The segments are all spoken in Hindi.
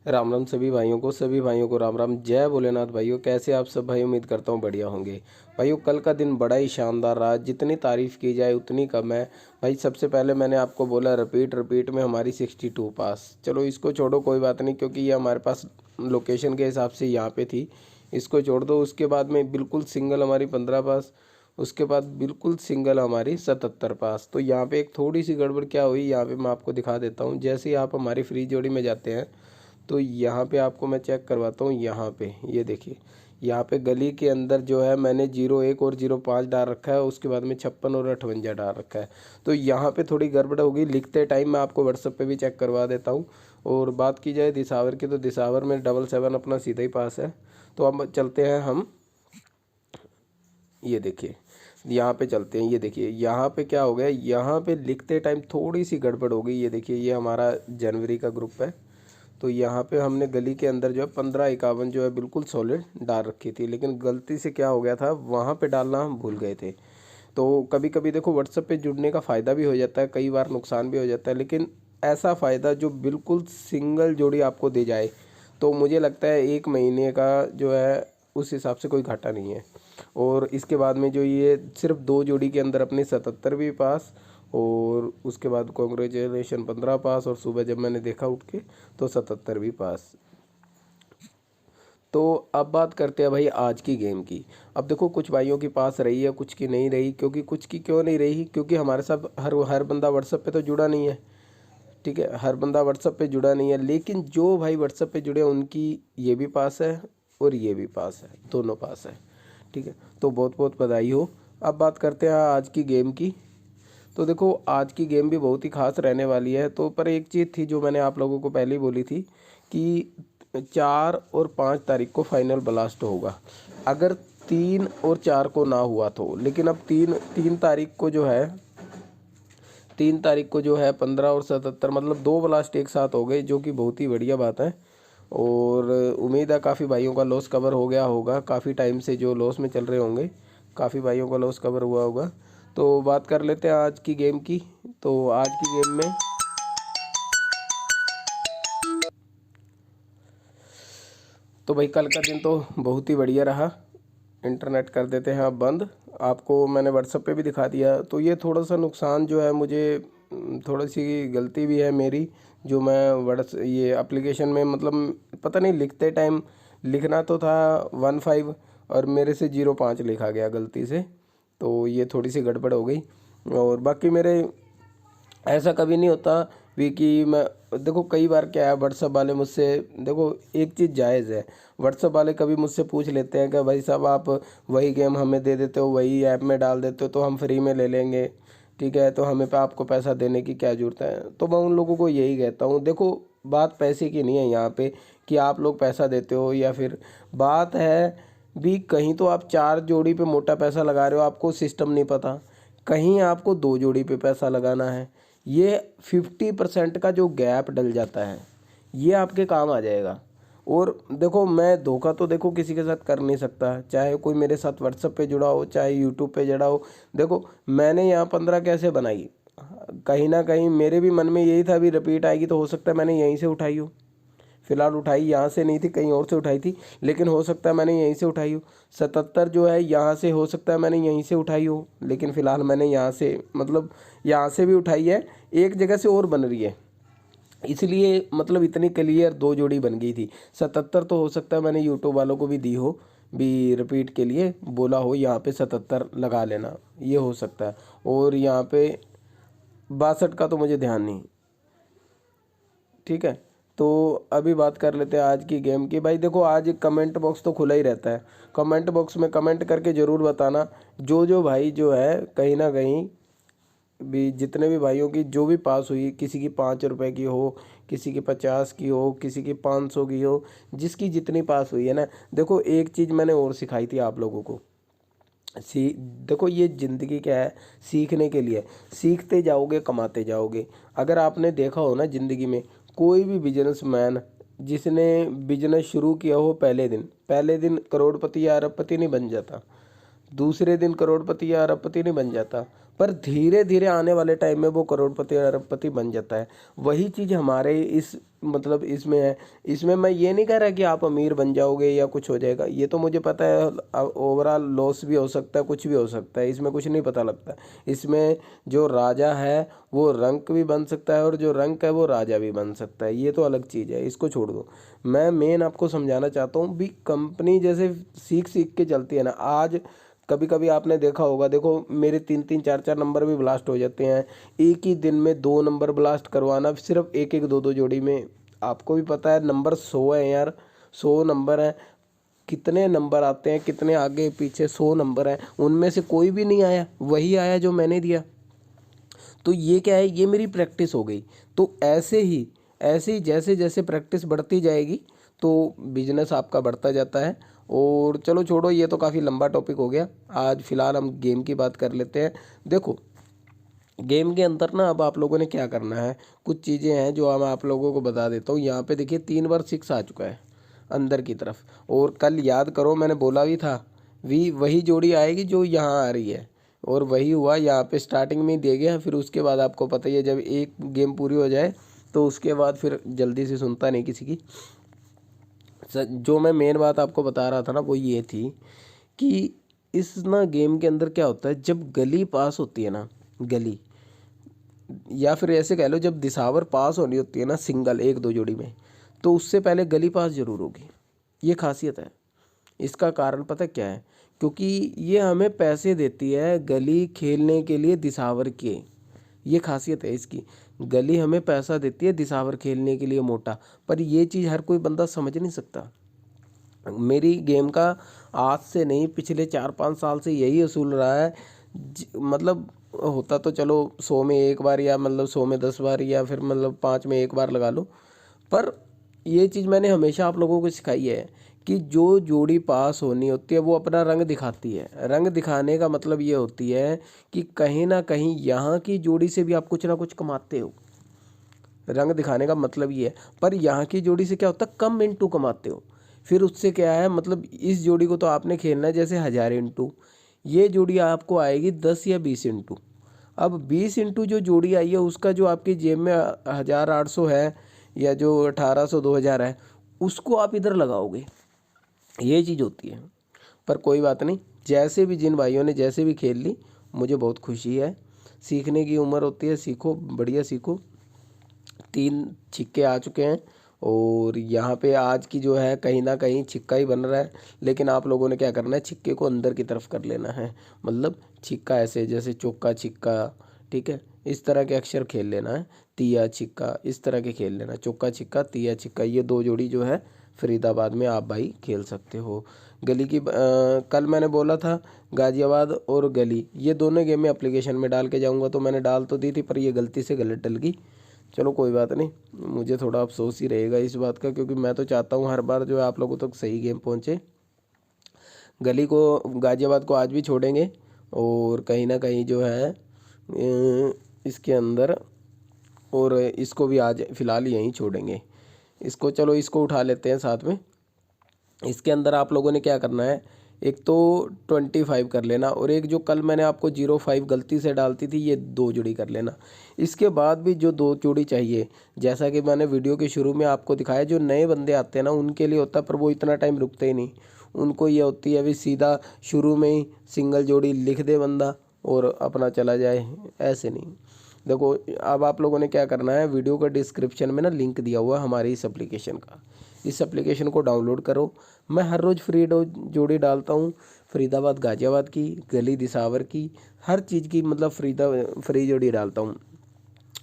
राम राम सभी भाइयों को राम राम। जय भोलेनाथ भाइयों, कैसे आप सब भाई? उम्मीद करता हूँ बढ़िया होंगे। भाइयों कल का दिन बड़ा ही शानदार रहा, जितनी तारीफ़ की जाए उतनी कम है। भाई सबसे पहले मैंने आपको बोला रिपीट में हमारी 62 पास। चलो इसको छोड़ो, कोई बात नहीं, क्योंकि ये हमारे पास लोकेशन के हिसाब से यहाँ पे थी, इसको छोड़ दो। उसके बाद में बिल्कुल सिंगल हमारी 15 पास, उसके बाद बिल्कुल सिंगल हमारी 77 पास। तो यहाँ पे एक थोड़ी सी गड़बड़ क्या हुई, यहाँ पे मैं आपको दिखा देता हूँ। जैसे ही आप हमारी फ्री जोड़ी में जाते हैं तो यहाँ पे आपको मैं चेक करवाता हूँ। यहाँ पे ये देखिए, यहाँ पे गली के अंदर जो है मैंने 01 और 05 डाल रखा है, उसके बाद में 56 और 58 डाल रखा है। तो यहाँ पे थोड़ी गड़बड़ होगी, लिखते टाइम मैं आपको व्हाट्सएप पे भी चेक करवा देता हूँ। और बात की जाए दिसावर की, तो दिसावर में 77 अपना सीधा ही पास है। तो अब चलते हैं हम, ये देखिए यहाँ पे चलते हैं। ये देखिए यहाँ पे क्या हो गया, यहाँ पे लिखते टाइम थोड़ी सी गड़बड़ हो गई। ये देखिए ये हमारा जनवरी का ग्रुप है। तो यहाँ पे हमने गली के अंदर जो है 1551 जो है बिल्कुल सॉलिड डाल रखी थी, लेकिन गलती से क्या हो गया था, वहाँ पे डालना हम भूल गए थे। तो कभी कभी देखो व्हाट्सएप पे जुड़ने का फ़ायदा भी हो जाता है, कई बार नुकसान भी हो जाता है, लेकिन ऐसा फ़ायदा जो बिल्कुल सिंगल जोड़ी आपको दे जाए, तो मुझे लगता है 1 महीने का जो है उस हिसाब से कोई घाटा नहीं है। और इसके बाद में जो ये सिर्फ 2 जोड़ी के अंदर अपनी 77 भी पास, और उसके बाद कॉन्ग्रेचुलेशन 15 पास, और सुबह जब मैंने देखा उठ के तो 77 भी पास। तो अब बात करते हैं भाई आज की गेम की। अब देखो कुछ भाइयों की पास रही है, कुछ की नहीं रही। क्योंकि कुछ की क्यों नहीं रही, क्योंकि हमारे साथ हर बंदा व्हाट्सएप पे तो जुड़ा नहीं है। ठीक है, हर बंदा व्हाट्सएप पे जुड़ा नहीं है, लेकिन जो भाई व्हाट्सएप पे जुड़े उनकी ये भी पास है और ये भी पास है, दोनों पास है। ठीक है, तो बहुत बहुत बधाई हो। अब बात करते हैं आज की गेम की। तो देखो आज की गेम भी बहुत ही खास रहने वाली है। तो पर एक चीज़ थी जो मैंने आप लोगों को पहले ही बोली थी कि 4 और 5 तारीख को फाइनल ब्लास्ट होगा। अगर 3 और 4 को ना हुआ तो, लेकिन अब तीन तारीख को जो है, 3 तारीख को जो है 15 और 77 मतलब 2 ब्लास्ट एक साथ हो गए, जो कि बहुत ही बढ़िया बात है। और उम्मीद है काफ़ी भाइयों का लॉस कवर हो गया होगा, काफ़ी टाइम से जो लॉस में चल रहे होंगे, काफ़ी भाइयों का लॉस कवर हुआ होगा। तो बात कर लेते हैं आज की गेम की। तो आज की गेम में तो भाई कल का दिन तो बहुत ही बढ़िया रहा। इंटरनेट कर देते हैं अब बंद, आपको मैंने व्हाट्सएप पे भी दिखा दिया। तो ये थोड़ा सा नुकसान जो है मुझे, थोड़ी सी गलती भी है मेरी, जो मैं ये एप्लीकेशन में मतलब पता नहीं लिखते टाइम लिखना तो था 15 और मेरे से 05 लिखा गया गलती से। तो ये थोड़ी सी गड़बड़ हो गई। और बाकी मेरे ऐसा कभी नहीं होता भी कि मैं, देखो कई बार क्या है व्हाट्सअप वाले मुझसे, देखो एक चीज़ जायज़ है, व्हाट्सअप वाले कभी मुझसे पूछ लेते हैं कि भाई साहब आप वही गेम हमें दे देते हो, वही ऐप में डाल देते हो तो हम फ्री में ले लेंगे। ठीक है, तो हमें पे आपको पैसा देने की क्या ज़रूरत है। तो मैं उन लोगों को यही कहता हूँ, देखो बात पैसे की नहीं है यहाँ पे कि आप लोग पैसा देते हो या फिर, बात है भी कहीं तो आप 4 जोड़ी पे मोटा पैसा लगा रहे हो, आपको सिस्टम नहीं पता, कहीं आपको 2 जोड़ी पे पैसा लगाना है। ये 50% का जो गैप डल जाता है ये आपके काम आ जाएगा। और देखो मैं धोखा तो देखो किसी के साथ कर नहीं सकता, चाहे कोई मेरे साथ व्हाट्सएप पे जुड़ा हो, चाहे यूट्यूब पे जुड़ा हो। देखो मैंने यहाँ 15 कैसे बनाई, कहीं ना कहीं मेरे भी मन में यही था भी रिपीट आएगी, तो हो सकता है मैंने यहीं से उठाई हो। फिलहाल उठाई यहाँ से नहीं थी, कहीं और से उठाई थी, लेकिन हो सकता है मैंने यहीं से उठाई हो। 77 जो है यहाँ से, हो सकता है मैंने यहीं से उठाई हो, लेकिन फ़िलहाल मैंने यहाँ से मतलब यहाँ से भी उठाई है, एक जगह से और बन रही है, इसलिए मतलब इतनी क्लियर 2 जोड़ी बन गई थी। 77 तो हो सकता है मैंने यूट्यूब वालों को भी दी हो, भी रिपीट के लिए बोला हो यहाँ पे 77 लगा लेना, ये हो सकता है। और यहाँ पे 62 का तो मुझे ध्यान नहीं। ठीक है, तो अभी बात कर लेते हैं आज की गेम की। भाई देखो आज कमेंट बॉक्स तो खुला ही रहता है, कमेंट बॉक्स में कमेंट करके ज़रूर बताना जो भाई जो है कहीं ना कहीं भी, जितने भी भाइयों की जो भी पास हुई, किसी की 5 रुपए की हो, किसी की 50 की हो, किसी की 500 की हो, जिसकी जितनी पास हुई है ना। देखो एक चीज़ मैंने और सिखाई थी आप लोगों को, देखो ये ज़िंदगी क्या है, सीखने के लिए, सीखते जाओगे कमाते जाओगे। अगर आपने देखा हो ना ज़िंदगी में, कोई भी बिजनेसमैन जिसने बिजनेस शुरू किया हो पहले दिन करोड़पति या अरबपति नहीं बन जाता, दूसरे दिन करोड़पति या अरबपति नहीं बन जाता, पर धीरे धीरे आने वाले टाइम में वो करोड़पति या अरबपति बन जाता है। वही चीज़ हमारे इस मतलब इसमें है। इसमें मैं ये नहीं कह रहा कि आप अमीर बन जाओगे या कुछ हो जाएगा, ये तो मुझे पता है ओवरऑल लॉस भी हो सकता है, कुछ भी हो सकता है, इसमें कुछ नहीं पता लगता। इसमें जो राजा है वो रंक भी बन सकता है और जो रंक है वो राजा भी बन सकता है, ये तो अलग चीज़ है, इसको छोड़ दो। मैं मेन आपको समझाना चाहता हूँ भी, कंपनी जैसे सीख सीख के चलती है ना। आज कभी कभी आपने देखा होगा, देखो मेरे 3-3 4-4 नंबर भी ब्लास्ट हो जाते हैं। एक ही दिन में 2 नंबर ब्लास्ट करवाना सिर्फ 1-1 2-2 जोड़ी में, आपको भी पता है नंबर 100 है यार, 100 नंबर है। कितने नंबर आते हैं, कितने आगे पीछे 100 नंबर हैं, उनमें से कोई भी नहीं आया, वही आया जो मैंने दिया। तो ये क्या है, ये मेरी प्रैक्टिस हो गई। तो ऐसे ही जैसे जैसे प्रैक्टिस बढ़ती जाएगी तो बिजनेस आपका बढ़ता जाता है। और चलो छोड़ो, ये तो काफ़ी लंबा टॉपिक हो गया। आज फ़िलहाल हम गेम की बात कर लेते हैं। देखो गेम के अंदर ना अब आप लोगों ने क्या करना है, कुछ चीज़ें हैं जो मैं आप लोगों को बता देता हूँ। यहाँ पे देखिए 3 बार 6 आ चुका है अंदर की तरफ, और कल याद करो मैंने बोला भी था वही जोड़ी आएगी जो यहाँ आ रही है, और वही हुआ। यहाँ पे स्टार्टिंग में ही दे गया, फिर उसके बाद आपको पता ही है जब एक गेम पूरी हो जाए तो उसके बाद फिर जल्दी से सुनता नहीं किसी की। जो मैं मेन बात आपको बता रहा था ना वो ये थी कि इस ना गेम के अंदर क्या होता है, जब गली पास होती है ना, गली, या फिर ऐसे कह लो जब दिसावर पास होनी होती है ना सिंगल 1-2 जोड़ी में, तो उससे पहले गली पास जरूर होगी। ये खासियत है। इसका कारण पता क्या है, क्योंकि ये हमें पैसे देती है गली खेलने के लिए दिसावर के, ये खासियत है इसकी। गली हमें पैसा देती है दिसावर खेलने के लिए मोटा, पर ये चीज़ हर कोई बंदा समझ नहीं सकता। मेरी गेम का आज से नहीं पिछले 4-5 साल से यही असूल रहा है। मतलब होता तो चलो 100 में 1 बार, या मतलब 100 में 10 बार, या फिर मतलब 5 में 1 बार लगा लो। पर ये चीज़ मैंने हमेशा आप लोगों को सिखाई है कि जो जोड़ी पास होनी होती है वो अपना रंग दिखाती है। रंग दिखाने का मतलब ये होती है कि कहीं ना कहीं यहाँ की जोड़ी से भी आप कुछ ना कुछ कमाते हो। रंग दिखाने का मतलब ये है। पर यहाँ की जोड़ी से क्या होता है, कम इंटू कमाते हो। फिर उससे क्या है, मतलब इस जोड़ी को तो आपने खेलना है जैसे 1000 इंटू, ये जोड़ी आपको आएगी 10 या 20 इंटू। अब 20 इंटू जो जोड़ी आई है उसका जो आपकी जेब में 1800 है, या जो 1800-2000 है, उसको आप इधर लगाओगे। ये चीज़ होती है। पर कोई बात नहीं, जैसे भी जिन भाइयों ने जैसे भी खेल ली, मुझे बहुत खुशी है। सीखने की उम्र होती है, सीखो, बढ़िया सीखो। 3 छिक्के आ चुके हैं, और यहाँ पे आज की जो है कहीं ना कहीं छिक्का ही बन रहा है। लेकिन आप लोगों ने क्या करना है, छिक्के को अंदर की तरफ कर लेना है। मतलब छिक्का ऐसे जैसे चौका छिक्का, ठीक है, इस तरह के अक्षर खेल लेना है। तिया छिक्का, इस तरह के खेल लेना, चौका छिक्का तिया छिक्का, ये 2 जोड़ी जो है फरीदाबाद में आप भाई खेल सकते हो। गली की कल मैंने बोला था गाजियाबाद और गली, ये दोनों गेम में एप्लीकेशन में डाल के जाऊंगा, तो मैंने डाल तो दी थी पर ये गलती से गलत डल गई। चलो कोई बात नहीं, मुझे थोड़ा अफसोस ही रहेगा इस बात का, क्योंकि मैं तो चाहता हूँ हर बार जो है आप लोगों तक सही गेम पहुँचे। गली को, गाजियाबाद को आज भी छोड़ेंगे, और कहीं ना कहीं जो है इसके अंदर, और इसको भी आज फ़िलहाल यहीं छोड़ेंगे। इसको, चलो इसको उठा लेते हैं साथ में। इसके अंदर आप लोगों ने क्या करना है, एक तो 25 कर लेना, और एक जो कल मैंने आपको 05 गलती से डालती थी, ये 2 जोड़ी कर लेना। इसके बाद भी जो 2 जोड़ी चाहिए, जैसा कि मैंने वीडियो के शुरू में आपको दिखाया, जो नए बंदे आते हैं ना उनके लिए होता है, पर वो इतना टाइम रुकते ही नहीं। उनको ये होती है भी सीधा शुरू में ही सिंगल जोड़ी लिख दे बंदा और अपना चला जाए, ऐसे नहीं। देखो अब आप लोगों ने क्या करना है, वीडियो का डिस्क्रिप्शन में ना लिंक दिया हुआ है हमारी इस एप्लीकेशन का, इस एप्लीकेशन को डाउनलोड करो। मैं हर रोज़ फ्री जोड़ी डालता हूँ, फरीदाबाद गाजियाबाद की, गली दिसावर की, हर चीज़ की, मतलब फ्री जोड़ी डालता हूँ।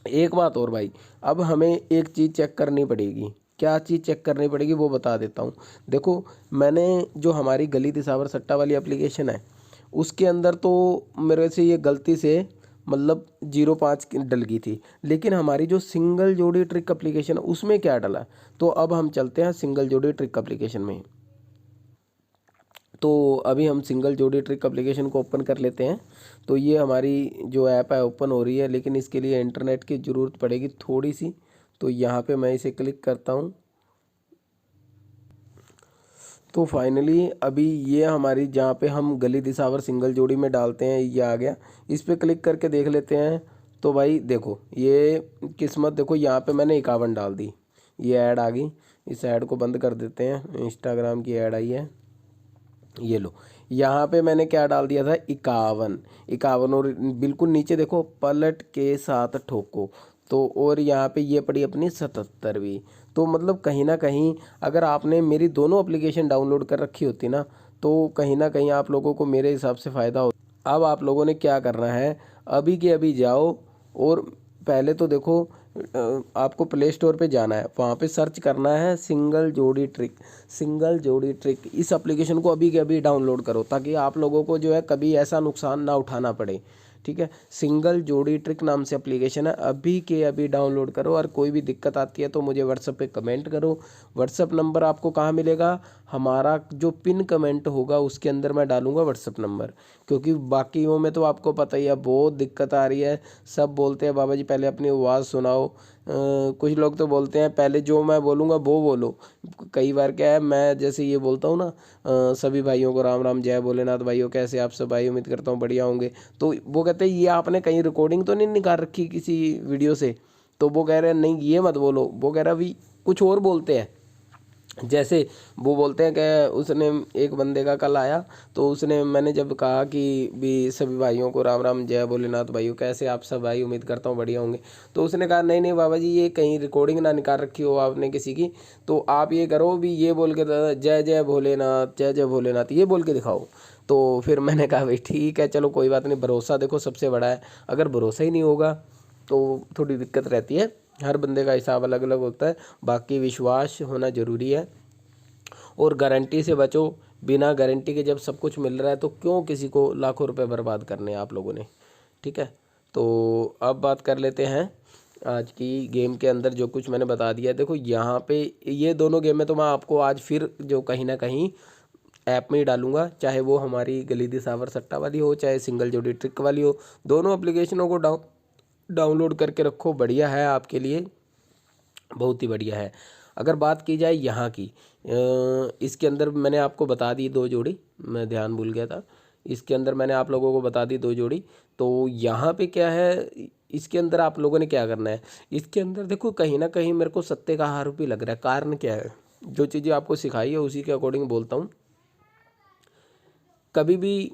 एक बात और भाई, अब हमें एक चीज़ चेक करनी पड़ेगी। क्या चीज़ चेक करनी पड़ेगी वो बता देता हूँ। देखो मैंने जो हमारी गली दिसावर सट्टा वाली एप्लीकेशन है, उसके अंदर तो मेरे से ये गलती से मतलब 05 डल गई थी, लेकिन हमारी जो सिंगल जोड़ी ट्रिक एप्लीकेशन है उसमें क्या डला। तो अब हम चलते हैं सिंगल जोड़ी ट्रिक एप्लीकेशन में। तो अभी हम सिंगल जोड़ी ट्रिक एप्लीकेशन को ओपन कर लेते हैं। तो ये हमारी जो ऐप है ओपन हो रही है, लेकिन इसके लिए इंटरनेट की ज़रूरत पड़ेगी थोड़ी सी। तो यहाँ पे मैं इसे क्लिक करता हूँ। तो फाइनली अभी ये हमारी जहाँ पे हम गली दिसावर सिंगल जोड़ी में डालते हैं, ये आ गया। इस पर क्लिक करके देख लेते हैं। तो भाई देखो ये किस्मत, देखो यहाँ पे मैंने 51 डाल दी, ये ऐड आ गई, इस ऐड को बंद कर देते हैं। इंस्टाग्राम की ऐड आई है, ये लो। यहाँ पे मैंने क्या डाल दिया था, 51 और बिल्कुल नीचे देखो पलट के साथ ठोको, तो और यहाँ पे ये पड़ी अपनी 77वीं। तो मतलब कहीं ना कहीं अगर आपने मेरी दोनों एप्लीकेशन डाउनलोड कर रखी होती ना, तो कहीं ना कहीं आप लोगों को मेरे हिसाब से फ़ायदा हो। अब आप लोगों ने क्या करना है, अभी के अभी जाओ और पहले तो देखो आपको प्ले स्टोर पे जाना है, वहाँ पे सर्च करना है सिंगल जोड़ी ट्रिक। सिंगल जोड़ी ट्रिक, इस एप्लीकेशन को अभी के अभी डाउनलोड करो ताकि आप लोगों को जो है कभी ऐसा नुकसान ना उठाना पड़े। ठीक है, सिंगल जोड़ी ट्रिक नाम से एप्लीकेशन है, अभी के अभी डाउनलोड करो। और कोई भी दिक्कत आती है तो मुझे व्हाट्सएप पे कमेंट करो। व्हाट्सएप नंबर आपको कहाँ मिलेगा, हमारा जो पिन कमेंट होगा उसके अंदर मैं डालूंगा व्हाट्सएप नंबर, क्योंकि बाकियों में तो आपको पता ही है बहुत दिक्कत आ रही है। सब बोलते हैं बाबा जी पहले अपनी आवाज़ सुनाओ, कुछ लोग तो बोलते हैं पहले जो मैं बोलूँगा वो बोलो। कई बार क्या है, मैं जैसे ये बोलता हूँ ना, सभी भाइयों को राम राम, जय भोलेनाथ। भाइयों कैसे आप सब भाई, उम्मीद करता हूँ बढ़िया होंगे। तो वो कहते हैं ये आपने कहीं रिकॉर्डिंग तो नहीं निकाल रखी किसी वीडियो से, तो वो कह रहे हैं नहीं ये मत बोलो। वो कह रहा भी कुछ और बोलते हैं, जैसे वो बोलते हैं कि उसने एक बंदे का कल आया, तो उसने मैंने जब कहा कि भी सभी भाइयों को राम राम, जय भोलेनाथ। भाइयों कैसे आप सब भाई, उम्मीद करता हूँ बढ़िया होंगे। तो उसने कहा नहीं नहीं बाबा जी ये कहीं रिकॉर्डिंग ना निकाल रखी हो आपने किसी की, तो आप ये करो भी ये बोल के जय जय भोलेनाथ, जय जय भोलेनाथ ये बोल के दिखाओ। तो फिर मैंने कहा भाई ठीक है चलो कोई बात नहीं, भरोसा देखो सबसे बड़ा है। अगर भरोसा ही नहीं होगा तो थोड़ी दिक्कत रहती है, हर बंदे का हिसाब अलग अलग होता है। बाकी विश्वास होना ज़रूरी है और गारंटी से बचो। बिना गारंटी के जब सब कुछ मिल रहा है तो क्यों किसी को लाखों रुपए बर्बाद करने हैं आप लोगों ने। ठीक है, तो अब बात कर लेते हैं आज की गेम के अंदर जो कुछ मैंने बता दिया है। देखो यहाँ पे ये दोनों गेम में तो मैं आपको आज फिर जो कहीं ना कहीं ऐप में ही डालूंगा, चाहे वो हमारी गलीदी सावर सट्टा वाली हो, चाहे सिंगल जोड़ी ट्रिक वाली हो। दोनों एप्लीकेशनों को डाउनलोड करके रखो, बढ़िया है आपके लिए, बहुत ही बढ़िया है। अगर बात की जाए यहाँ की, इसके अंदर मैंने आपको बता दी 2 जोड़ी, मैं ध्यान भूल गया था। इसके अंदर मैंने आप लोगों को बता दी 2 जोड़ी। तो यहाँ पे क्या है, इसके अंदर आप लोगों ने क्या करना है, इसके अंदर देखो कहीं ना कहीं मेरे को सत्ते का हार भी लग रहा है। कारण क्या है, जो चीज़ें आपको सिखाई है उसी के अकॉर्डिंग बोलता हूँ। कभी भी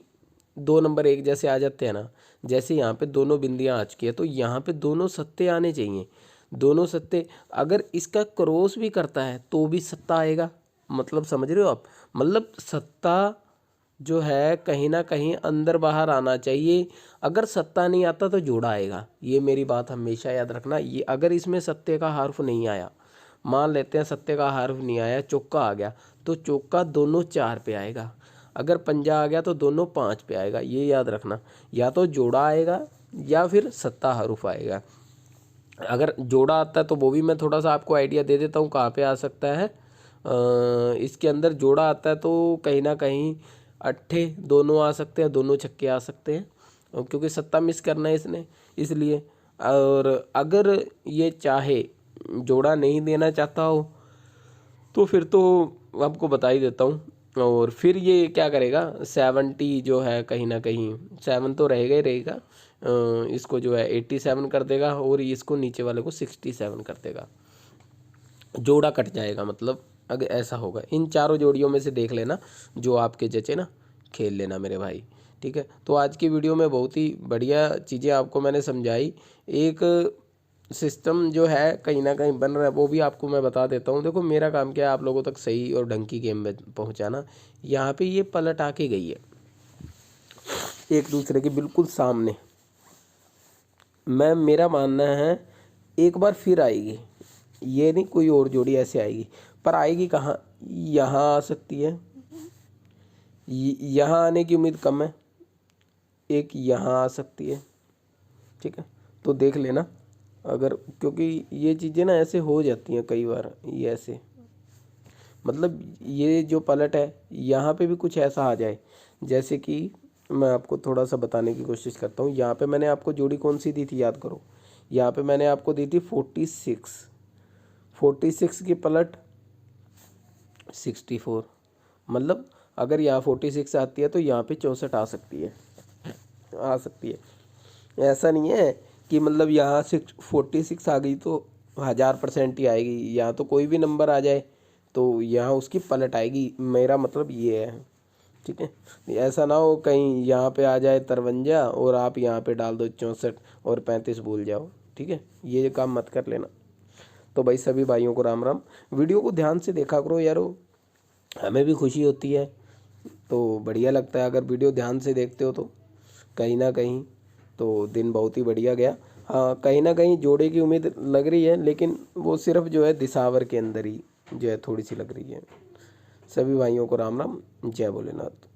2 नंबर एक जैसे आ जाते हैं ना, जैसे यहाँ पे दोनों बिंदियाँ आ चुकी है तो यहाँ पे दोनों सत्ते आने चाहिए। दोनों सत्ते, अगर इसका क्रॉस भी करता है तो भी सत्ता आएगा। मतलब समझ रहे हो आप, मतलब सत्ता जो है कहीं ना कहीं अंदर बाहर आना चाहिए। अगर सत्ता नहीं आता तो जोड़ा आएगा, ये मेरी बात हमेशा याद रखना। ये अगर इसमें सत्ते का हर्फ नहीं आया, मान लेते हैं सत्ते का हर्फ नहीं आया, चौका आ गया, तो चौका दोनों 4 पे आएगा। अगर पंजा आ गया तो दोनों 5 पे आएगा, ये याद रखना। या तो जोड़ा आएगा या फिर सत्ता हरूफ आएगा। अगर जोड़ा आता है तो वो भी मैं थोड़ा सा आपको आइडिया दे देता हूँ कहाँ पे आ सकता है। इसके अंदर जोड़ा आता है तो कहीं ना कहीं अट्ठे दोनों आ सकते हैं, दोनों छक्के आ सकते हैं, क्योंकि सत्ता मिस करना है इसने, इसलिए। और अगर ये चाहे जोड़ा नहीं देना चाहता हो तो फिर तो आपको बता ही देता हूँ। और फिर ये क्या करेगा, 70 जो है कहीं ना कहीं 7 तो रहेगा ही रहेगा, इसको जो है 87 कर देगा और इसको नीचे वाले को 67 कर देगा। जोड़ा कट जाएगा, मतलब अगर ऐसा होगा। इन चारों जोड़ियों में से देख लेना जो आपके जचे ना, खेल लेना मेरे भाई। ठीक है, तो आज की वीडियो में बहुत ही बढ़िया चीज़ें आपको मैंने समझाई। एक सिस्टम जो है कहीं ना कहीं बन रहा है वो भी आपको मैं बता देता हूँ। देखो मेरा काम क्या है, आप लोगों तक सही और ढंग की गेम में पहुँचाना। यहाँ पे ये पलट आके गई है एक दूसरे के बिल्कुल सामने। मेरा मानना है एक बार फिर आएगी, ये नहीं कोई और जोड़ी ऐसे आएगी, पर आएगी कहाँ, यहाँ आ सकती है, यहाँ आने की उम्मीद कम है, एक यहाँ आ सकती है। ठीक है, तो देख लेना अगर, क्योंकि ये चीज़ें ना ऐसे हो जाती हैं कई बार, ये ऐसे मतलब ये जो पलट है यहाँ पे भी कुछ ऐसा आ जाए। जैसे कि मैं आपको थोड़ा सा बताने की कोशिश करता हूँ। यहाँ पे मैंने आपको जोड़ी कौन सी दी थी याद करो, यहाँ पे मैंने आपको दी थी 46 की पलट 64। मतलब अगर यहाँ 46 आती है तो यहाँ पे 64 आ सकती है, आ सकती है। ऐसा नहीं है कि मतलब यहाँ 46 आ गई तो 1000% ही आएगी। यहाँ तो कोई भी नंबर आ जाए तो यहाँ उसकी पलट आएगी, मेरा मतलब ये है। ठीक है, ऐसा ना हो कहीं यहाँ पे आ जाए 53 और आप यहाँ पे डाल दो 64 और 35 भूल जाओ। ठीक है, ये काम मत कर लेना। तो भाई सभी भाइयों को राम राम। वीडियो को ध्यान से देखा करो यारो, हमें भी खुशी होती है, तो बढ़िया लगता है अगर वीडियो ध्यान से देखते हो तो। कहीं ना कहीं तो दिन बहुत ही बढ़िया गया। हाँ, कहीं ना कहीं जोड़े की उम्मीद लग रही है, लेकिन वो सिर्फ जो है दिसावर के अंदर ही जो है थोड़ी सी लग रही है। सभी भाइयों को राम राम, जय भोलेनाथ।